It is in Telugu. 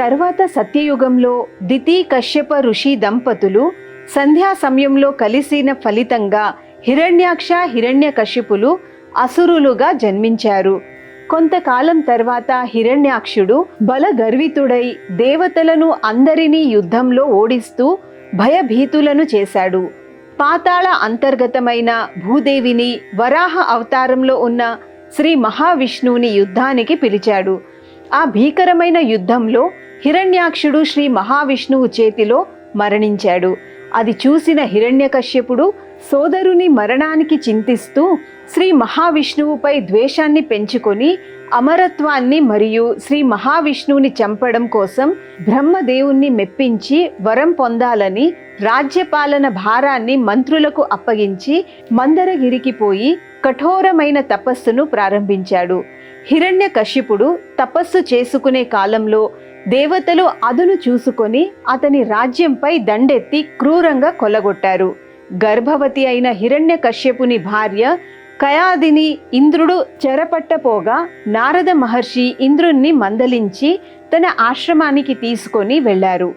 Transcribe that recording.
తర్వాత సత్యయుగంలో దితి కశ్యప ఋషి దంపతులు సంధ్యా సమయంలో కలిసిన ఫలితంగా హిరణ్యాక్ష హిరణ్యకశిపులు అసురులుగా జన్మించారు. కొంతకాలం తర్వాత హిరణ్యాక్షుడు బలగర్వితుడై దేవతలను అందరినీ యుద్ధంలో ఓడిస్తూ భయభీతులను చేశాడు. పాతాళ అంతర్గతమైన భూదేవిని వరాహ అవతారంలో ఉన్న శ్రీ మహావిష్ణువుని యుద్ధానికి పిలిచాడు. ఆ భీకరమైన యుద్ధంలో హిరణ్యాక్షుడు శ్రీ మహావిష్ణువు చేతిలో మరణించాడు. అది చూసిన హిరణ్యకశ్యపుడు సోదరుని మరణానికి చింతిస్తూ శ్రీ మహావిష్ణువుపై ద్వేషాన్ని పెంచుకొని అమరత్వాన్ని మరియు శ్రీ మహావిష్ణువుని చంపడం కోసం బ్రహ్మదేవుణ్ణి మెప్పించి వరం పొందాలని రాజ్యపాలన భారాన్ని మంత్రులకు అప్పగించి మందరగిరికి పోయి కఠోరమైన తపస్సును ప్రారంభించాడు. హిరణ్యకశిపుడు తపస్సు చేసుకునే కాలంలో దేవతలు అదును చూసుకొని అతని రాజ్యంపై దండెత్తి క్రూరంగా కొల్లగొట్టారు. గర్భవతి అయిన హిరణ్యకశ్యపుని భార్య కయాదిని ఇంద్రుడు చెరపట్టపోగా నారద మహర్షి ఇంద్రుణ్ణి మందలించి తన ఆశ్రమానికి తీసుకొని వెళ్లారు.